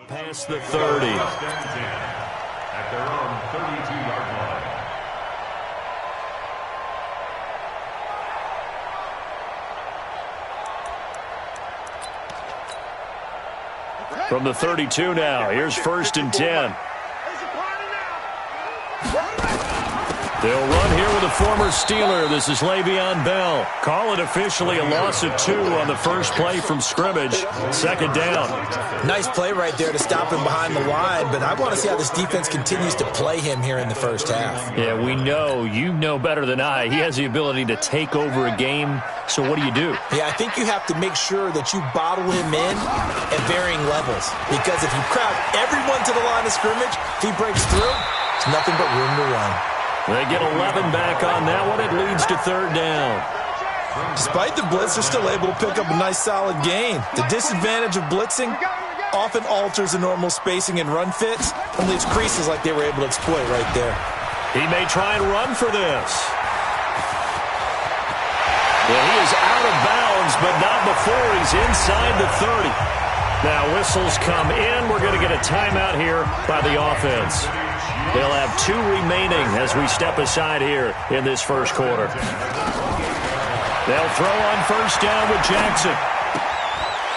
Past the 30. At their own 32-yard line. From the 32 now, here's 1st and 10. They'll run here with a former Steeler. This is Le'Veon Bell. Call it officially a loss of 2 on the first play from scrimmage. 2nd down. Nice play right there to stop him behind the line, but I want to see how this defense continues to play him here in the first half. Yeah, we know. You know better than I. He has the ability to take over a game. So what do you do? Yeah, I think you have to make sure that you bottle him in at varying levels, because if you crowd everyone to the line of scrimmage, if he breaks through, it's nothing but room to run. They get 11 back on that one. It leads to 3rd down. Despite the blitz, they're still able to pick up a nice, solid gain. The disadvantage of blitzing often alters the normal spacing and run fits and leaves creases like they were able to exploit right there. He may try and run for this. Yeah, he is out of bounds, but not before he's inside the 30. Now whistles come in. We're going to get a timeout here by the offense. They'll have 2 remaining as we step aside here in this first quarter. They'll throw on 1st down with Jackson.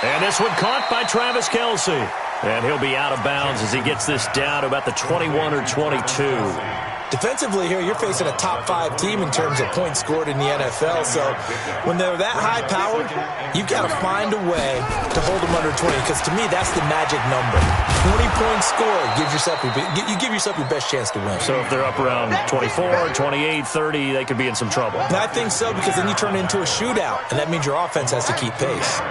And this one caught by Travis Kelce. And he'll be out of bounds as he gets this down to about the 21 or 22. Defensively here, you're facing a top 5 team in terms of points scored in the NFL. So when they're that high-powered, you've got to find a way to hold them under 20, because to me, that's the magic number. 20 points scored, you give yourself your best chance to win. So if they're up around 24, 28, 30, they could be in some trouble. And I think so, because then you turn it into a shootout, and that means your offense has to keep pace.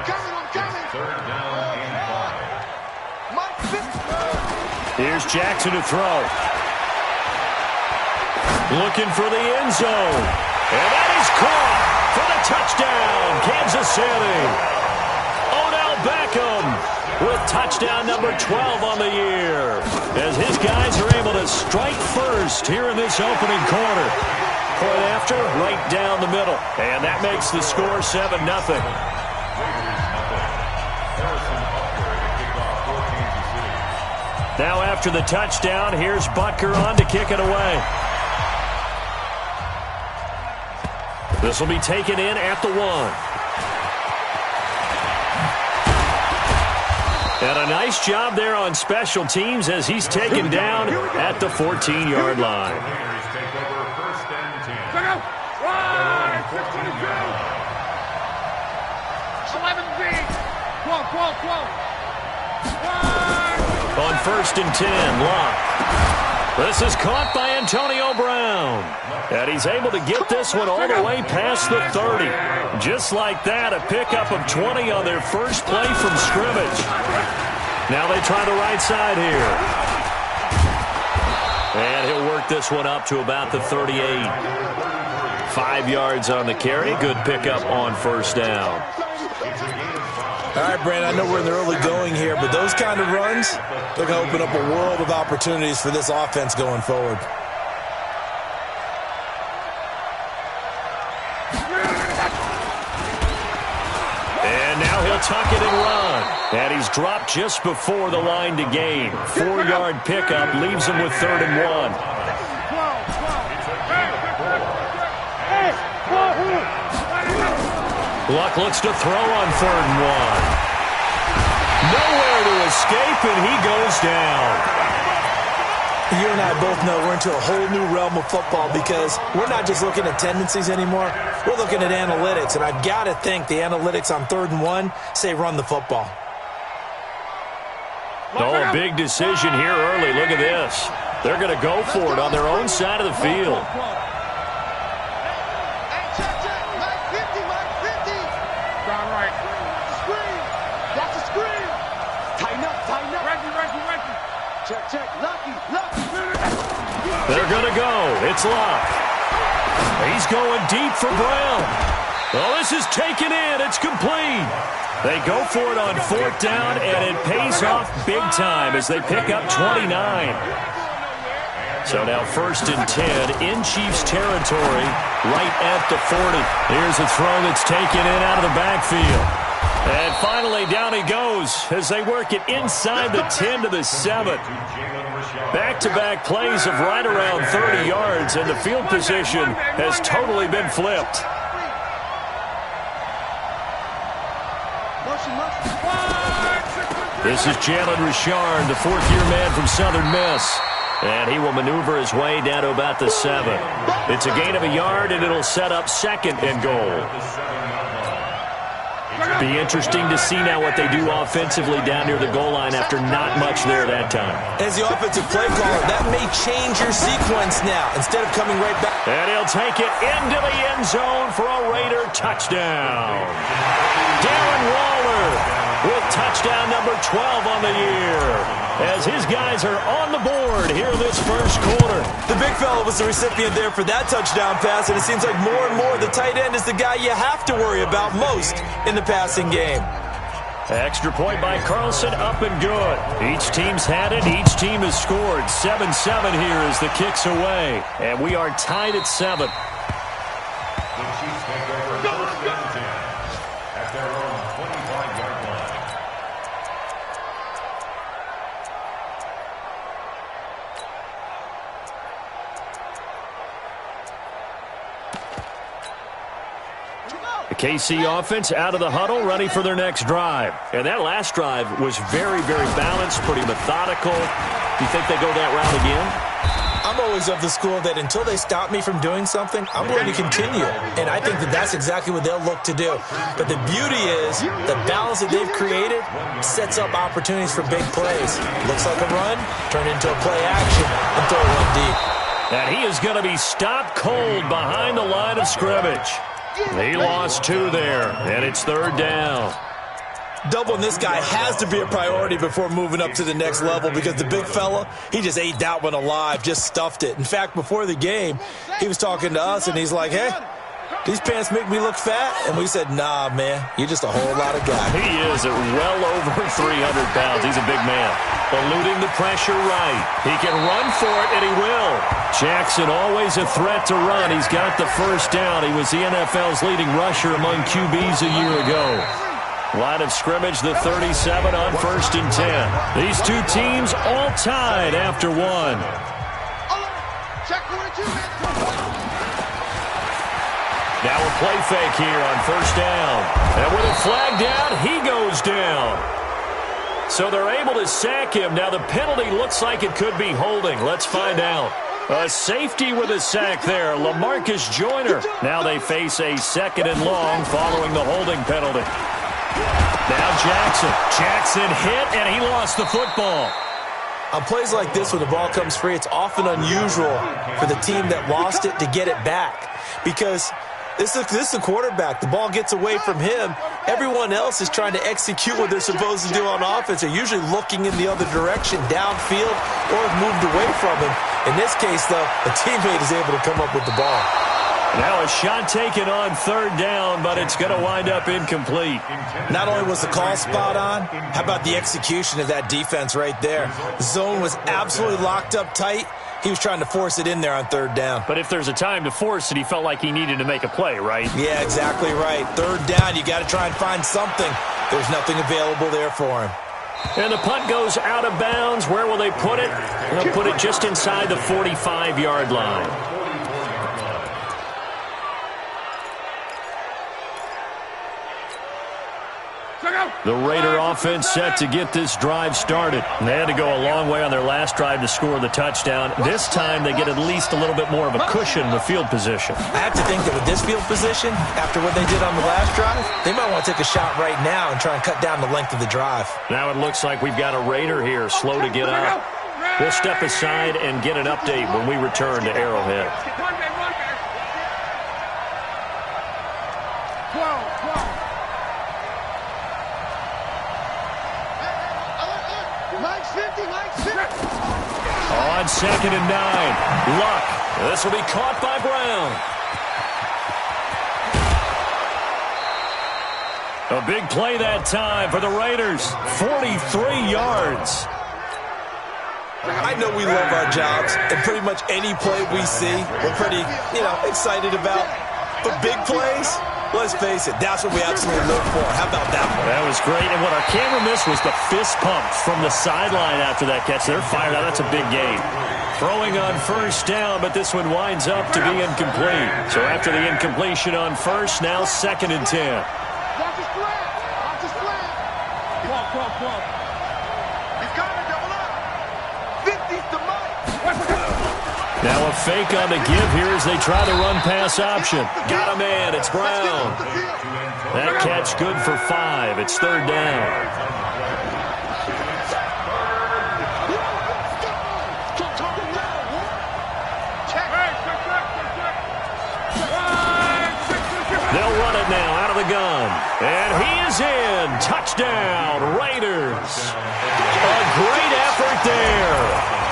Here's Jackson to throw. Looking for the end zone. And that is caught for the touchdown, Kansas City. Odell Beckham with touchdown number 12 on the year, as his guys are able to strike first here in this opening quarter. Point after, right down the middle. And that makes the score 7-0. Now after the touchdown, here's Butker on to kick it away. This will be taken in at the 1. And a nice job there on special teams as he's taken down at the 14-yard line. On 1st and 10, Locke. This is caught by Antonio Brown. And he's able to get this one all the way past the 30. Just like that, a pickup of 20 on their first play from scrimmage. Now they try the right side here. And he'll work this one up to about the 38. 5 yards on the carry. Good pickup on 1st down. All right, Brandon, I know we're in the early going here, but those kind of runs, they're going to open up a world of opportunities for this offense going forward. And now he'll tuck it and run. And he's dropped just before the line to gain. 4-yard pickup leaves him with 3rd and 1. Luck looks to throw on 3rd and 1. Nowhere to escape, and he goes down. You and I both know we're into a whole new realm of football, because we're not just looking at tendencies anymore. We're looking at analytics, and I've got to think the analytics on 3rd and 1 say run the football. Oh, a big decision here early. Look at this. They're going to go for it on their own side of the field. They're going to go. It's Locke. He's going deep for Brown. Oh, this is taken in. It's complete. They go for it on 4th down, and it pays off big time as they pick up 29. So now 1st and 10 in Chiefs territory, right at the 40. Here's a throw that's taken in out of the backfield. And finally, down he goes as they work it inside the 10 to the 7. Back-to-back plays of right around 30 yards, and the field position has totally been flipped. This is Jalen Richard, the fourth-year man from Southern Miss. And he will maneuver his way down to about the 7. It's a gain of a yard, and it'll set up second and goal. Be interesting to see now what they do offensively down near the goal line after not much there that time. As the offensive play caller, that may change your sequence now. Instead of coming right back. And he'll take it into the end zone for a Raider touchdown. Darren Waller with touchdown number 12 on the year, as his guys are on the board here in this first quarter. The big fella was the recipient there for that touchdown pass, and it seems like more and more the tight end is the guy you have to worry about most in the passing game. Extra point by Carlson, up and good. Each team's had it. Each team has scored. 7-7 here as the kick's away, and we are tied at 7. The Chiefs take over first and 10 at their own 25-yard line. The KC offense out of the huddle, ready for their next drive. And that last drive was very, very balanced, pretty methodical. Do you think they go that route again? I'm always of the school that until they stop me from doing something, I'm going to continue. And I think that that's exactly what they'll look to do. But the beauty is the balance that they've created sets up opportunities for big plays. Looks like a run, turn into a play action, and throw one deep. And he is going to be stopped cold behind the line of scrimmage. He lost 2 there, and it's 3rd down. Doubling this guy has to be a priority before moving up to the next level, because the big fella, he just ate that one alive, just stuffed it. In fact, before the game, he was talking to us, and he's like, hey, these pants make me look fat? And we said, nah, man, you're just a whole lot of guy. He is at well over 300 pounds. He's a big man. Eluding the pressure right. He can run for it, and he will. Jackson always a threat to run. He's got the first down. He was the NFL's leading rusher among QBs a year ago. Line of scrimmage, the 37 on 1st and 10. These two teams all tied after 1. Now a play fake here on 1st down. And with a flag down, he goes down. So they're able to sack him. Now the penalty looks like it could be holding. Let's find out. A safety with a sack there, LaMarcus Joyner. Now they face a 2nd and long following the holding penalty. Now Jackson. Jackson hit, and he lost the football. On plays like this, when the ball comes free, it's often unusual for the team that lost it to get it back, because this is the quarterback. The ball gets away from him. Everyone else is trying to execute what they're supposed to do on offense. They're usually looking in the other direction, downfield, or have moved away from him. In this case, though, a teammate is able to come up with the ball. Now a shot taken on 3rd down, but it's going to wind up incomplete. Not only was the call spot on, how about the execution of that defense right there? The zone was absolutely locked up tight. He was trying to force it in there on 3rd down. But if there's a time to force it, he felt like he needed to make a play, right? Yeah, exactly right. 3rd down, you got to try and find something. There's nothing available there for him. And the punt goes out of bounds. Where will they put it? They'll put it just inside the 45-yard line. The Raider offense set to get this drive started. They had to go a long way on their last drive to score the touchdown. This time they get at least a little bit more of a cushion with field position. I have to think that with this field position, after what they did on the last drive, they might want to take a shot right now and try and cut down the length of the drive. Now it looks like we've got a Raider here, slow to get up. We'll step aside and get an update when we return to Arrowhead. On 2nd and 9, Luck. This will be caught by Brown. A big play that time for the Raiders. 43 yards. I know we love our jobs, and pretty much any play we see, we're pretty, excited about. But big plays, let's face it, that's what we absolutely look for. How about that one? That was great. And what our camera missed was the fist pump from the sideline after that catch. They're fired out. That's a big gain. Throwing on first down, but this one winds up to be incomplete. So after the incompletion on first, now 2nd and 10. Watch his slant. Watch his slant. Come on. He's coming, double up. 50's the money. Now a fake on the give here as they try to run pass option. Got a man. It's Brown. That catch good for 5. It's 3rd down. They'll run it now out of the gun. And he is in. Touchdown, Raiders. A great effort there.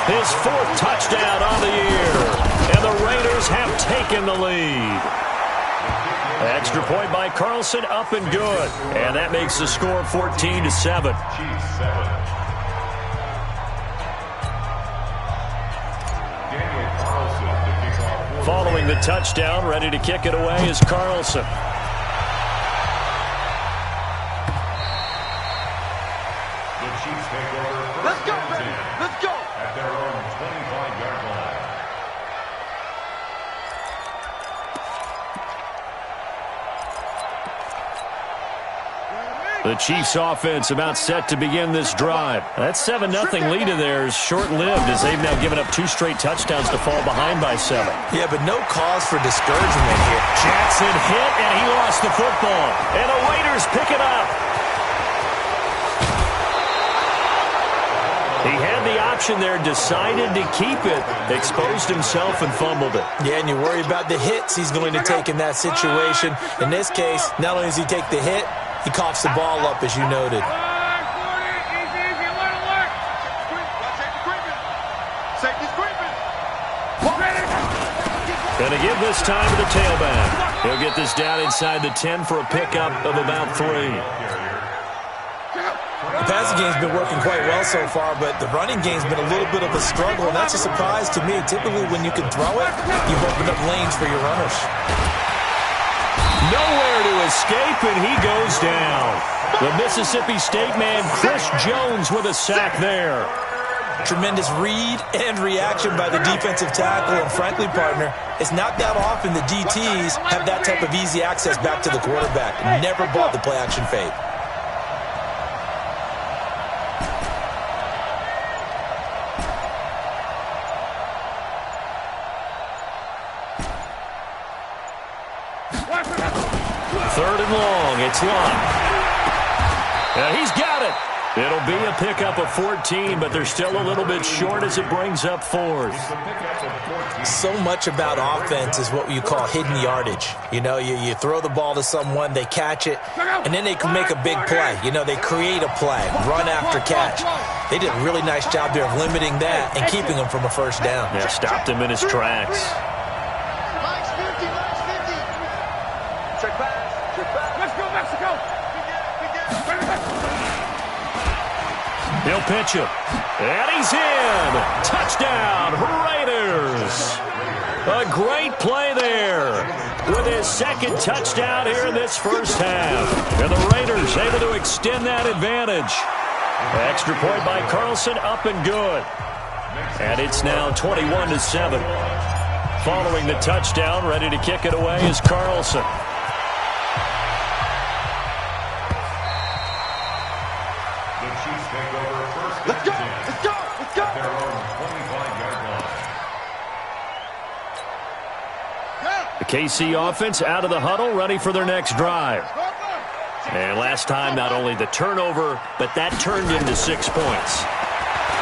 His 4th touchdown on the year. And the Raiders have taken the lead. Extra point by Carlson, up and good. And that makes the score 14-7. Following the touchdown, ready to kick it away is Carlson. The Chiefs take over first. Let's go, baby. Let's go. At their own 25-yard line. The Chiefs offense about set to begin this drive. That 7-0 lead of theirs short-lived as they've now given up 2 straight touchdowns to fall behind by 7. Yeah, but no cause for discouragement here. Jackson hit, and he lost the football. And the Raiders pick it up. He had the option there, decided to keep it, exposed himself and fumbled it. Yeah, and you worry about the hits he's going to take in that situation. In this case, not only does he take the hit, he coughs the ball up, as you noted. Going to give this time to the tailback. He'll get this down inside the 10 for a pickup of about 3. The passing game's been working quite well so far, but the running game's been a little bit of a struggle, and that's a surprise to me. Typically, when you can throw it, you've opened up lanes for your runners. Nowhere to escape, and he goes down. The Mississippi State man, Chris Jones, with a sack there. Tremendous read and reaction by the defensive tackle, and frankly, partner, it's not that often the DTs have that type of easy access back to the quarterback. Never bought the play-action fade. Third and long. It's locked. And he's got it. It'll be a pickup of 14, but they're still a little bit short as it brings up 4th. So much about offense is what you call hidden yardage. You know, you throw the ball to someone, they catch it, and then they can make a big play. You know, they create a play, run after catch. They did a really nice job there of limiting that and keeping him from a first down. Yeah, stopped him in his tracks. He'll pitch it. And he's in. Touchdown, Raiders. A great play there with his 2nd touchdown here in this first half. And the Raiders able to extend that advantage. Extra point by Carlson, up and good. And it's now 21-7. Following the touchdown, ready to kick it away is Carlson. Let's go! Let's go! Let's go! Their own 25-yard line. The KC offense out of the huddle, ready for their next drive. And last time, not only the turnover, but that turned into 6 points.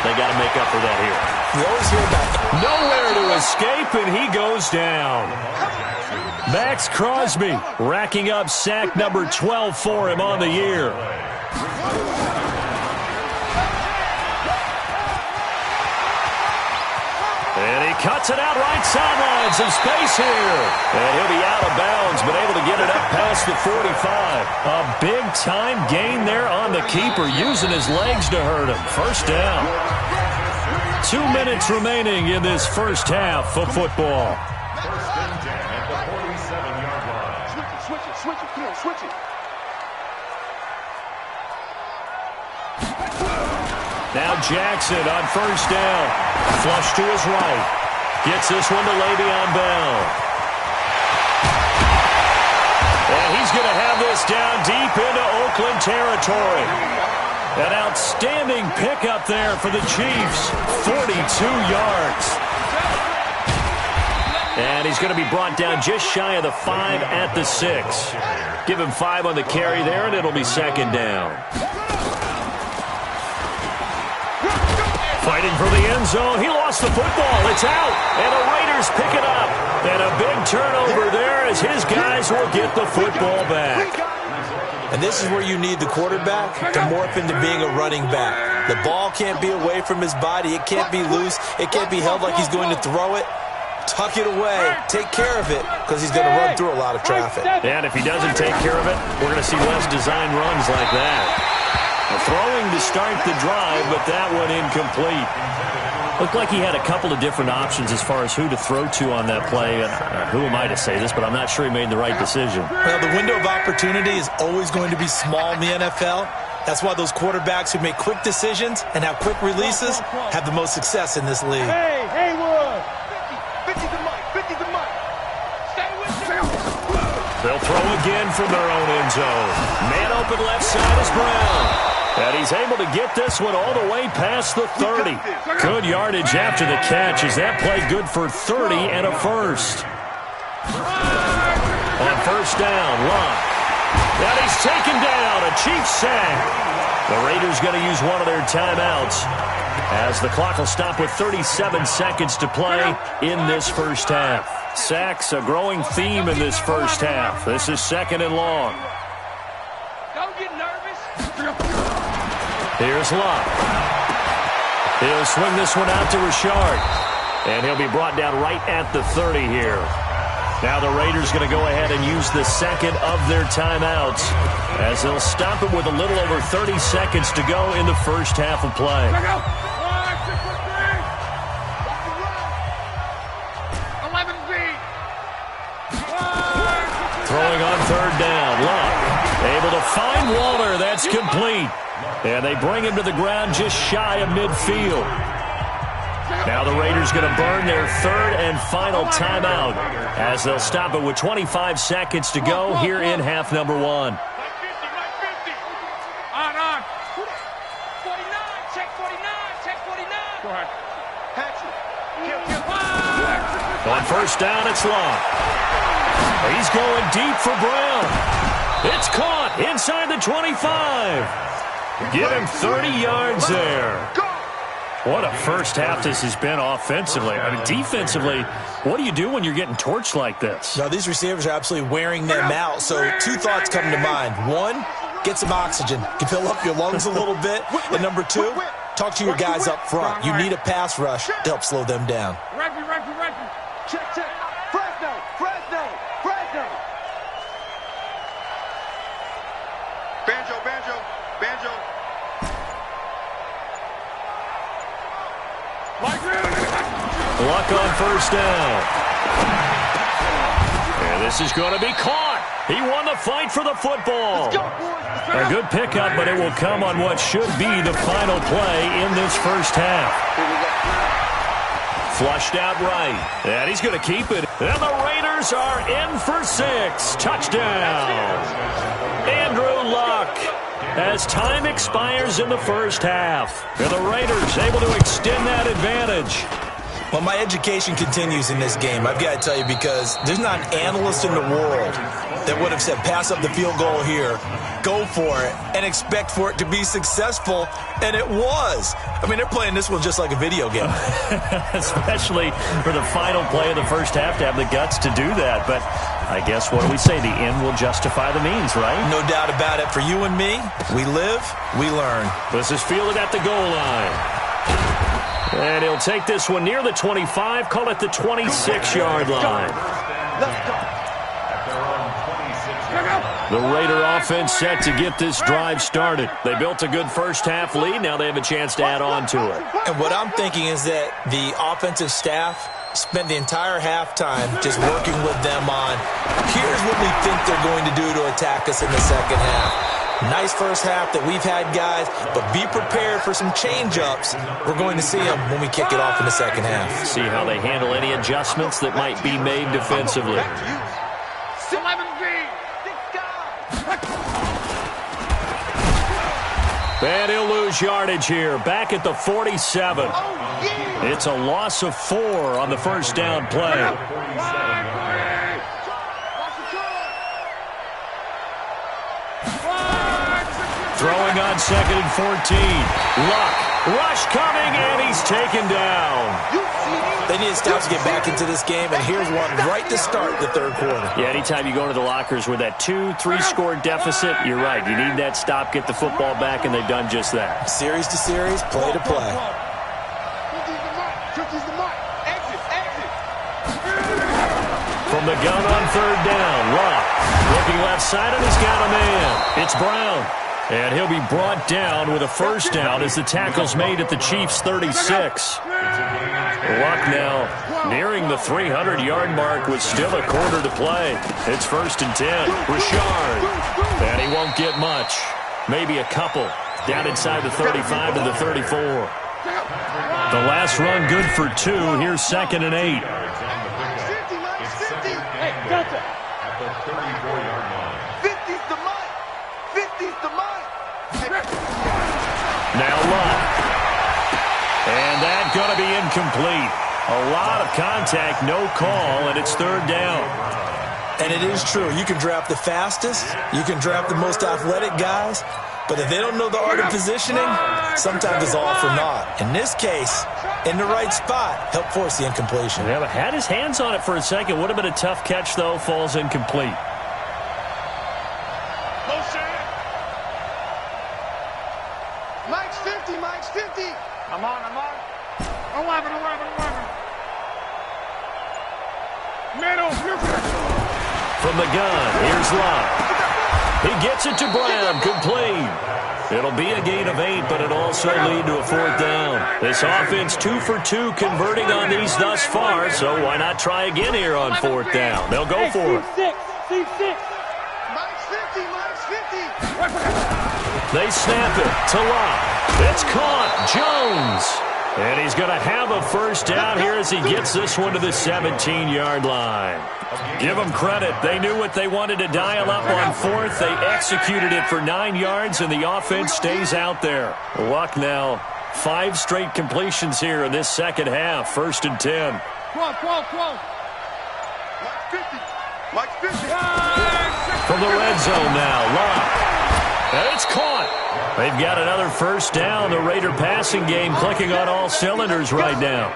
They got to make up for that here. We always hear about nowhere to escape, and he goes down. Max Crosby racking up sack number 12 for him on the year. And he cuts it out right sideline. Some space here. And he'll be out of bounds, but able to get it up past the 45. A big-time gain there on the keeper, using his legs to hurt him. First down. 2 minutes remaining in this first half of football. First and 10 at the 47-yard line. Switch it. Come on, switch it. Now Jackson on first down. Flush to his right. Gets this one to Le'Veon Bell. And he's going to have this down deep into Oakland territory. An outstanding pickup there for the Chiefs. 42 yards. And he's going to be brought down just shy of the 5 at the 6. Give him 5 on the carry there, and it'll be second down. Fighting for the end zone. He lost the football. It's out. And the Raiders pick it up. And a big turnover there as his guys will get the football back. And this is where you need the quarterback to morph into being a running back. The ball can't be away from his body. It can't be loose. It can't be held like he's going to throw it. Tuck it away. Take care of it because he's going to run through a lot of traffic. And if he doesn't take care of it, we're going to see less design runs like that. Throwing to start the drive, but that one incomplete. Looked like he had a couple of different options as far as who to throw to on that play. Who am I to say this, but I'm not sure he made the right decision. Well, the window of opportunity is always going to be small in the NFL. That's why those quarterbacks who make quick decisions and have quick releases have the most success in this league. Hey, Haywood. 50 the mic. 50 the mic. Stay with him. They'll throw again from their own end zone. Man open left side is Brown. And he's able to get this one all the way past the 30. Good yardage after the catch as that play good for 30 and a first. On first down, Locke. And he's taken down. A Chiefs sack. The Raiders going to use one of their timeouts as the clock will stop with 37 seconds to play in this first half. Sacks a growing theme in this first half. This is second and long. Don't get nervous. Here's Locke. He'll swing this one out to Richard. And he'll be brought down right at the 30 here. Now the Raiders going to go ahead and use the second of their timeouts as they'll stop it with a little over 30 seconds to go in the first half of play. Throwing on third down. Locke able to find Waller. That's complete. And they bring him to the ground just shy of midfield. Now the Raiders going to burn their third and final timeout as they'll stop it with 25 seconds to go here in half number 1. On. 49. Check 49. Check 49. Go ahead. Patrick. On first down, it's Locke. He's going deep for Brown. It's caught inside the 25. Give him 30 yards there. What a first half this has been offensively. I mean, defensively, what do you do when you're getting torched like this? Now, these receivers are absolutely wearing them out. So 2 thoughts come to mind. 1, get some oxygen. You can fill up your lungs a little bit. And number 2, talk to your guys up front. You need a pass rush to help slow them down. Ready. Check. Fresno. Banjo. Luck on first down. And this is going to be caught. He won the fight for the football. A good pickup, but it will come on what should be the final play in this first half. Flushed out right. And he's going to keep it. And the Raiders are in for 6. Touchdown. Andrew Luck. As time expires in the first half. And the Raiders able to extend that advantage. Well, my education continues in this game, I've got to tell you, because there's not an analyst in the world that would have said pass up the field goal here, go for it, and expect for it to be successful, and it was. I mean, they're playing this one just like a video game. Especially for the final play of the first half to have the guts to do that. But I guess what do we say? The end will justify the means, right? No doubt about it. For you and me, we live, we learn. This is fielded at the goal line. And he'll take this one near the 25, call it the 26-yard line. The Raider offense set to get this drive started. They built a good first-half lead. Now they have a chance to add on to it. And what I'm thinking is that the offensive staff spent the entire halftime just working with them on, here's what we think they're going to do to attack us in the second half. Nice first half that we've had, guys, but be prepared for some change-ups. We're going to see them when we kick it off in the second half. See how they handle any adjustments that might be made defensively. And he'll lose yardage here, back at the 47. It's a loss of 4 on the first down play. Throwing on 2nd and 14. Luck. Rush coming, and he's taken down. They need to stop to get back into this game, and here's one right to start the third quarter. Yeah, anytime you go to the lockers with that 2-3 score deficit, you're right. You need that stop, get the football back, and they've done just that. Series to series, play to play. From the gun on third down, Luck. Looking left side, and he's got a man. It's Brown. And he'll be brought down with a first down as the tackle's made at the Chiefs' 36. Luck now nearing the 300-yard mark with still a quarter to play. It's 1st and 10. Richard. And he won't get much. Maybe a couple. Down inside the 35 to the 34. The last run good for 2. Here's 2nd and 8. At the 34-yard line. 50's the mark. 50's the mark. Now Luck. And that's going to be incomplete. A lot of contact, no call, and it's third down. And it is true. You can draft the fastest. You can draft the most athletic guys. But if they don't know the art of positioning, sometimes it's all for naught. In this case, in the right spot, help force the incompletion. Yeah, but had his hands on it for a second. Would have been a tough catch, though. Falls incomplete. Mike's 50, Mike's 50. I'm on. 11. Middle. From the gun, here's Luck. He gets it to Brown, complete. It'll be a gain of 8, but it'll also lead to a 4th down. This offense 2 for 2 converting on these thus far, so why not try again here on 4th down? They'll go for it. Mike's 50. They snap it to Luck. It's caught. Jones. And he's going to have a first down here as he gets this one to the 17-yard line. Give them credit. They knew what they wanted to dial up on 4th. They executed it for 9 yards, and the offense stays out there. Luck now, 5 straight completions here in this second half. 1st and 10. Mike's 50. Mike's 50. From the red zone now, Luck. And it's caught. They've got another first down. The Raider passing game clicking on all cylinders right now.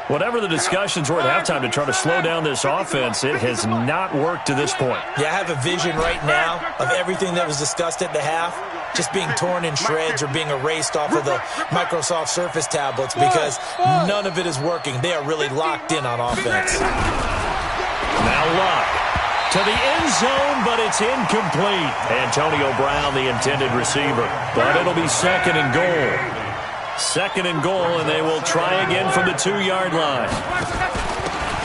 Whatever the discussions were at halftime to try to slow down this offense, it has not worked to this point. Yeah, I have a vision right now of everything that was discussed at the half just being torn in shreds or being erased off of the Microsoft Surface tablets because none of it is working. They are really locked in on offense. Now Luck. To the end zone, but it's incomplete. Antonio Brown, the intended receiver. But it'll be 2nd and goal. 2nd and goal, and they will try again from the 2-yard line.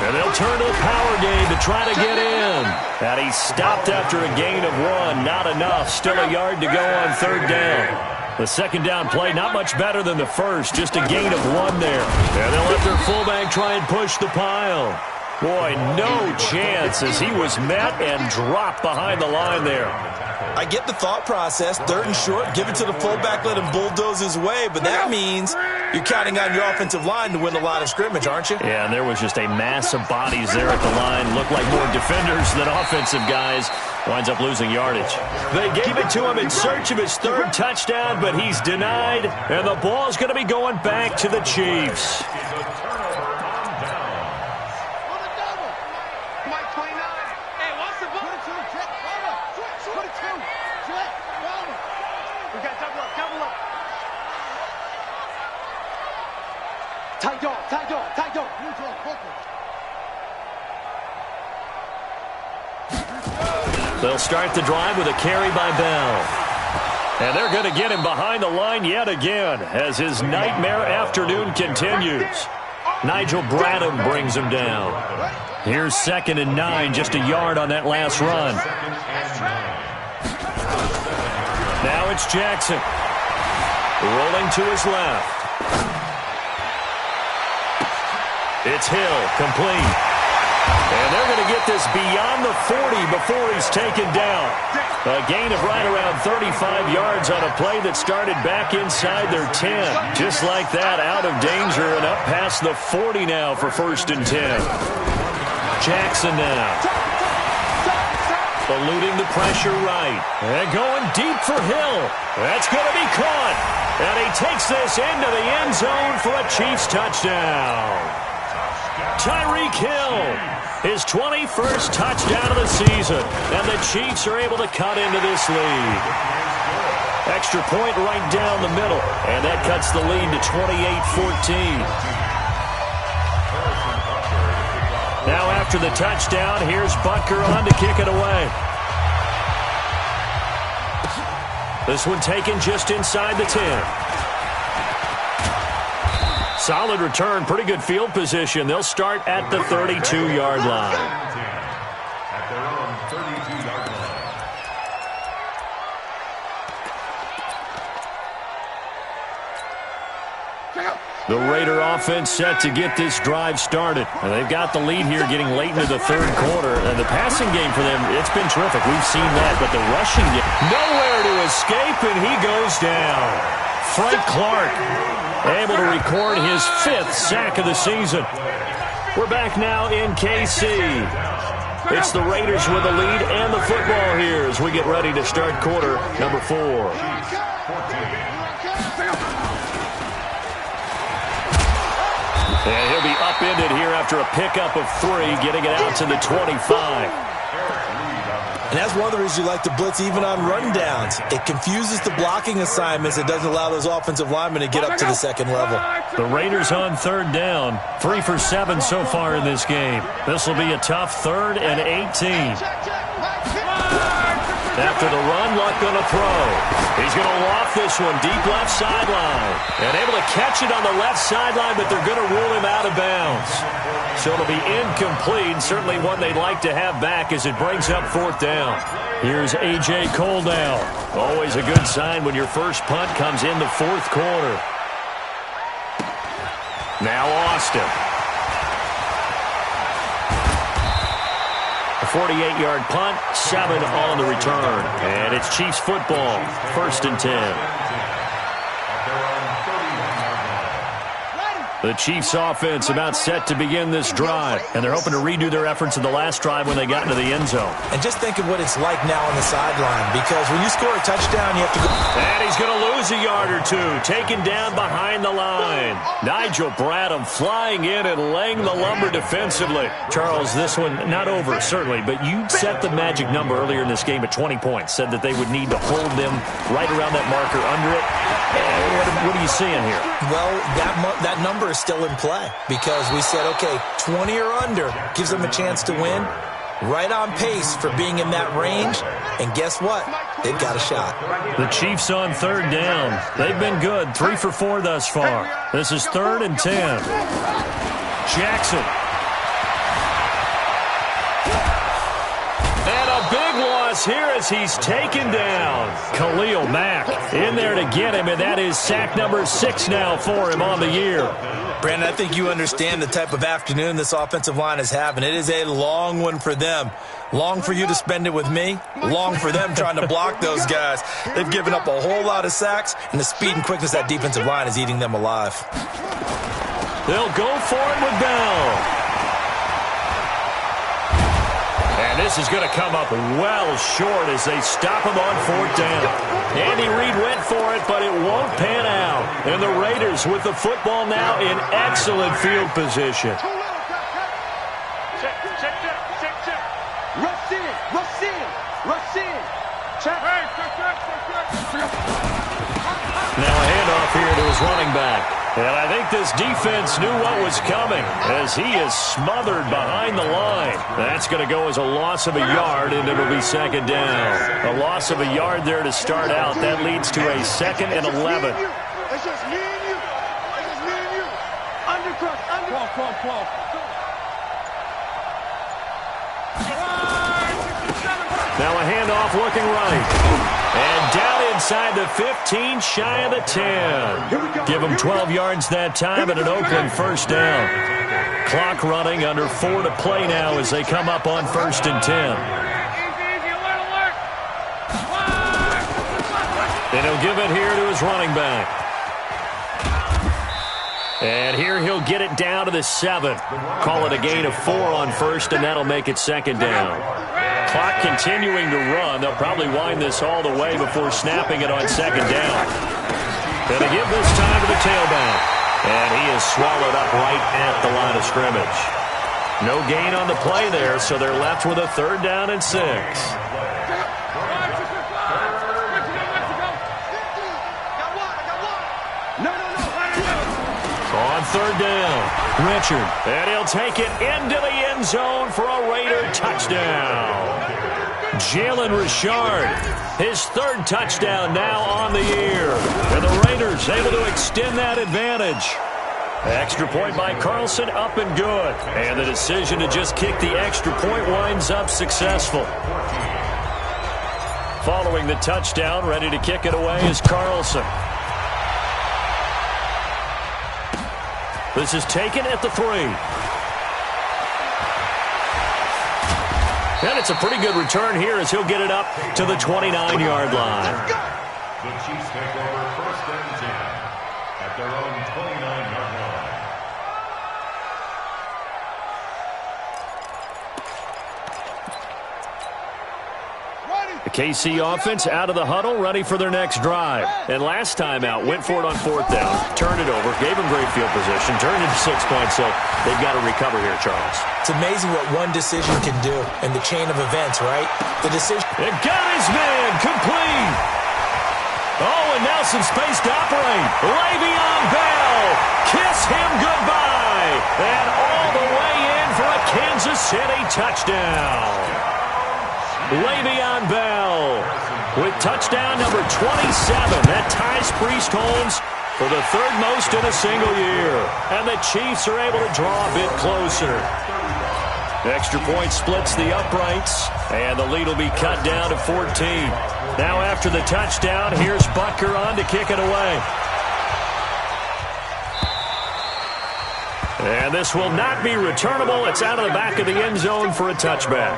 And they'll turn to a power game to try to get in. And he stopped after a gain of 1. Not enough. Still a yard to go on 3rd down. The second down play, not much better than the first. Just a gain of 1 there. And they'll let their fullback try and push the pile. Boy, no chance as he was met and dropped behind the line there. I get the thought process. 3rd and short, give it to the fullback, let him bulldoze his way. But that means you're counting on your offensive line to win the line of scrimmage, aren't you? Yeah, and there was just a mass of bodies there at the line. Looked like more defenders than offensive guys. Winds up losing yardage. They gave it to him in search of his 3rd touchdown, but he's denied. And the ball's going to be going back to the Chiefs. They'll start the drive with a carry by Bell. And they're going to get him behind the line yet again as his nightmare afternoon continues. Nigel Bradham brings him down. Here's 2nd and 9, just a yard on that last run. Now it's Jackson. Rolling to his left. It's Hill, complete. And they're going to get this beyond the 40 before he's taken down. A gain of right around 35 yards on a play that started back inside their 10. Just like that, out of danger and up past the 40 now for 1st and 10. Jackson now. Eluding the pressure right. And going deep for Hill. That's going to be caught. And he takes this into the end zone for a Chiefs touchdown. Tyreek Hill, his 21st touchdown of the season. And the Chiefs are able to cut into this lead. Extra point right down the middle. And that cuts the lead to 28-14. Now after the touchdown, here's Butker on to kick it away. This one taken just inside the 10. Solid return, pretty good field position. They'll start at the 32-yard line. At their own 32-yard line. The Raider offense set to get this drive started. And they've got the lead here getting late into the 3rd quarter. And the passing game for them, it's been terrific. We've seen that. But the rushing game, nowhere to escape, and he goes down. Frank Clark able to record his 5th sack of the season. We're back now in KC. It's the Raiders with the lead and the football here as we get ready to start quarter number 4. And he'll be upended here after a pickup of 3, getting it out to the 25. And that's one of the reasons you like to blitz even on rundowns. It confuses the blocking assignments. It doesn't allow those offensive linemen to get up to the 2nd level. The Raiders on 3rd down. 3 for 7 so far in this game. This will be a tough 3rd and 18. After the run, Luck going to throw. He's going to loft this one deep left sideline. And able to catch it on the left sideline, but they're going to rule him out of bounds. So it'll be incomplete. Certainly one they'd like to have back as it brings up 4th down. Here's A.J. Cole now. Always a good sign when your first punt comes in the 4th quarter. Now Austin. A 48-yard punt, 7 on the return. And it's Chiefs football, 1st and 10. The Chiefs offense about set to begin this drive, and they're hoping to redo their efforts in the last drive when they got into the end zone. And just think of what it's like now on the sideline, because when you score a touchdown, you have to go. And he's going to lose a yard or 2, taken down behind the line. Nigel Bradham flying in and laying the lumber defensively. Charles, this one not over, certainly, but you set the magic number earlier in this game at 20 points, said that they would need to hold them right around that marker under it. What are you seeing here? Well, that number is still in play because we said, okay, 20 or under gives them a chance to win. Right on pace for being in that range. And guess what? They've got a shot. The Chiefs on 3rd down. They've been good. 3 for 4 thus far. This is 3rd and 10. Jackson. And a big loss here as he's taken down. Khalil Mack in there to get him, and that is sack number 6 now for him on the year. Brandon, I think you understand the type of afternoon this offensive line is having. It is a long one for them. Long for you to spend it with me. Long for them trying to block those guys. They've given up a whole lot of sacks, and the speed and quickness of that defensive line is eating them alive. They'll go for it with Bell. And this is going to come up well short as they stop him on 4th down. Andy Reid went for it, but it won't pan out. And the Raiders with the football now in excellent field position. Check. Rush in. Check. Now a handoff here to his running back. And I think this defense knew what was coming as he is smothered behind the line. That's going to go as a loss of a yard, and it'll be second down. A loss of a yard there to start out. That leads to a 2nd and 11. It's just me and you. It's just me and you. Undercross, undercross. Now a handoff looking right. And down inside the 15, shy of the 10. Give them 12 yards that time and an Oakland first down. Clock running, under 4 to play now as they come up on 1st and 10. And he'll give it here to his running back. And here he'll get it down to the 7. Call it a gain of 4 on 1st, and that'll make it 2nd down. Clock continuing to run. They'll probably wind this all the way before snapping it on 2nd down. Going to give this time to the tailback. And he is swallowed up right at the line of scrimmage. No gain on the play there, so they're left with a 3rd down and 6. On 3rd down, Richard. And he'll take it into the end zone for a Raider touchdown. Jalen Richard, his 3rd touchdown now on the year. And the Raiders able to extend that advantage. Extra point by Carlson, up and good. And the decision to just kick the extra point winds up successful. Following the touchdown, ready to kick it away is Carlson. This is taken at the 3. And it's a pretty good return here as he'll get it up to the 29-yard line. The Chiefs take over 1st and 10 at their own 29-yard line. The KC offense out of the huddle, ready for their next drive. And last time out, went for it on 4th down, turned it over, gave them great field position, turned it to 6 points, so they've got to recover here, Charles. It's amazing what one decision can do in the chain of events, right? The decision. It got his man, complete. Oh, and now some space to operate. Le'Veon Bell, kiss him goodbye. And all the way in for a Kansas City touchdown. Le'Veon Bell with touchdown number 27. That ties Priest Holmes for the 3rd most in a single year. And the Chiefs are able to draw a bit closer. Extra point splits the uprights, and the lead will be cut down to 14. Now after the touchdown, here's Butker on to kick it away. And this will not be returnable. It's out of the back of the end zone for a touchback.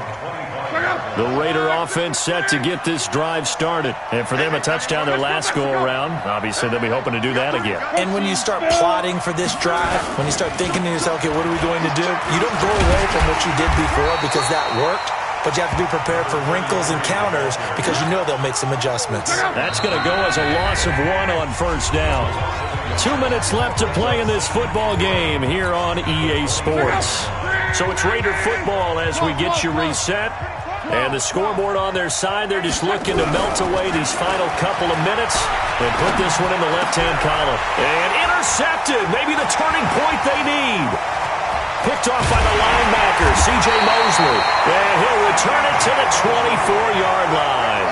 The Raider offense set to get this drive started. And for them, a touchdown their last go-around. Obviously, they'll be hoping to do that again. And when you start plotting for this drive, when you start thinking to yourself, okay, what are we going to do? You don't go away from what you did before because that worked. But you have to be prepared for wrinkles and counters because you know they'll make some adjustments. That's going to go as a loss of 1 on 1st down. 2 minutes left to play in this football game here on EA Sports. So it's Raider football as we get you reset. And the scoreboard on their side, they're just looking to melt away these final couple of minutes and put this one in the left-hand column. And intercepted, maybe the turning point they need. Picked off by the linebacker, C.J. Mosley. And he'll return it to the 24-yard line.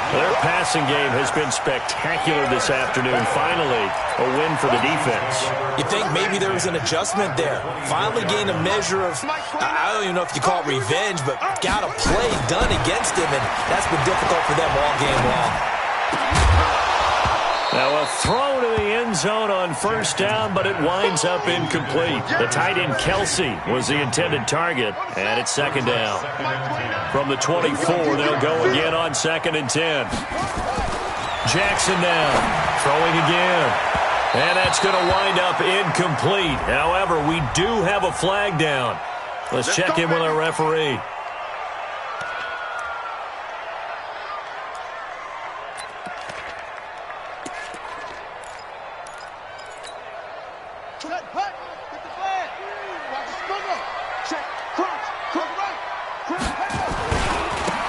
Their passing game has been spectacular this afternoon. Finally, a win for the defense. You think maybe there was an adjustment there. Finally gained a measure of, I don't even know if you call it revenge, but got a play done against him, and that's been difficult for them all game long. Now a throw to the end zone on 1st down, but it winds up incomplete. The tight end Kelsey was the intended target, and it's 2nd down. From the 24, they'll go again on 2nd and 10. Jackson now, throwing again. And that's going to wind up incomplete. However, we do have a flag down. Let's check in with our referee.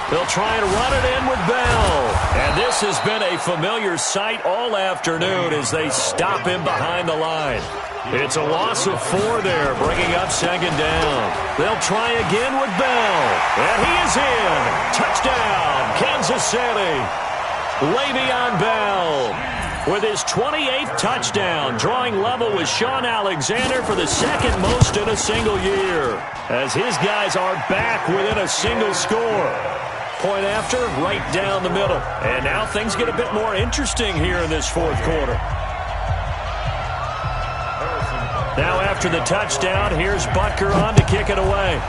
They'll try and run it in with Bell. And this has been a familiar sight all afternoon as they stop him behind the line. It's a loss of 4 there, bringing up second down. They'll try again with Bell. And he is in. Touchdown, Kansas City. Le'Veon Bell with his 28th touchdown, drawing level with Shaun Alexander for the second most in a single year, as his guys are back within a single score. Point after, right down the middle. And now things get a bit more interesting here in this fourth quarter. Now after the touchdown, here's Butker on to kick it away.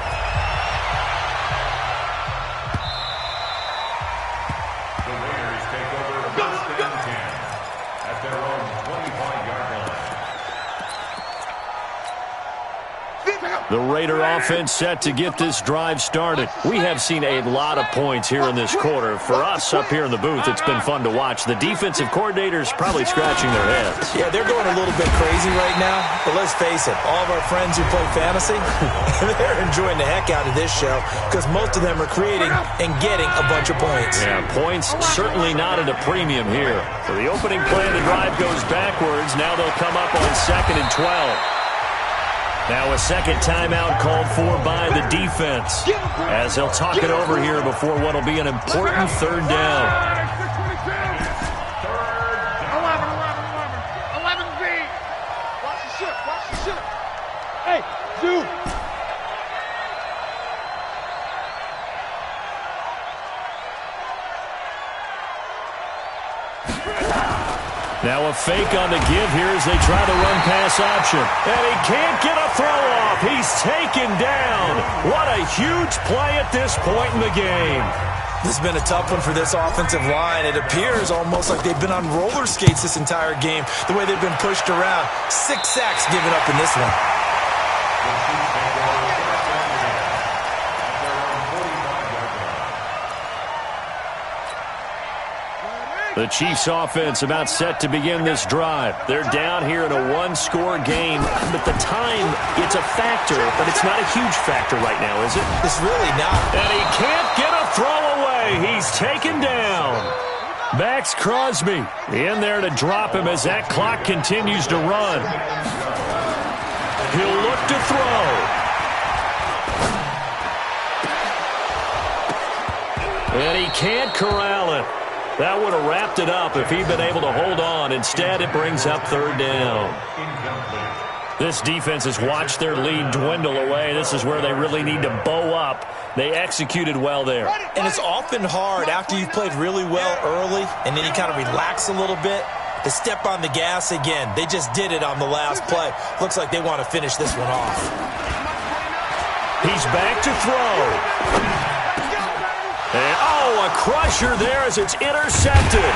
The Raiders take over first and 10 at their own 25-yard line. The Raider offense set to get this drive started. We have seen a lot of points here in this quarter. For us up here in the booth, it's been fun to watch. The defensive coordinators probably scratching their heads. Yeah, they're going a little bit crazy right now. But let's face it, all of our friends who play fantasy, they're enjoying the heck out of this show because most of them are creating and getting a bunch of points. Yeah, points certainly not at a premium here. So the opening play of the drive goes backwards. Now they'll come up on 2nd and 12. Now a second timeout called for by the defense as they'll talk it over here before what will be an important third down. 11B. Watch the ship. Watch the ship. Hey, Zoo. Now a fake on the give here as they try the run-pass option. And he can't get a throw off. He's taken down. What a huge play at this point in the game. This has been a tough one for this offensive line. It appears almost like they've been on roller skates this entire game, the way they've been pushed around. 6 sacks given up in this one. The Chiefs offense about set to begin this drive. They're down here in a one-score game, but the time, it's a factor, but it's not a huge factor right now, is it? It's really not. And he can't get a throw away. He's taken down. Max Crosby in there to drop him as that clock continues to run. He'll look to throw. And he can't corral it. That would have wrapped it up if he'd been able to hold on. Instead, it brings up third down. This defense has watched their lead dwindle away. This is where they really need to bow up. They executed well there. And it's often hard after you've played really well early and then you kind of relax a little bit to step on the gas again. They just did it on the last play. Looks like they want to finish this one off. He's back to throw. And, a crusher there as it's intercepted.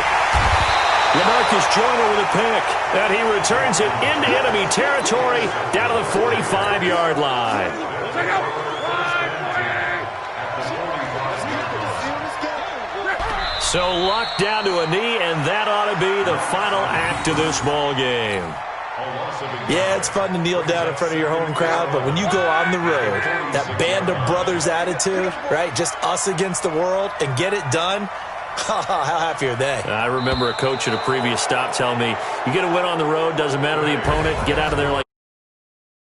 LaMarcus Joyner with a pick. And he returns it into enemy territory down to the 45-yard line. So Luck down to a knee, and that ought to be the final act of this ball game. Yeah, it's fun to kneel down in front of your home crowd, but when you go on the road, that band of brothers attitude, right, just us against the world, and get it done, how happy are they? I remember a coach at a previous stop telling me, you get a win on the road, doesn't matter the opponent, get out of there like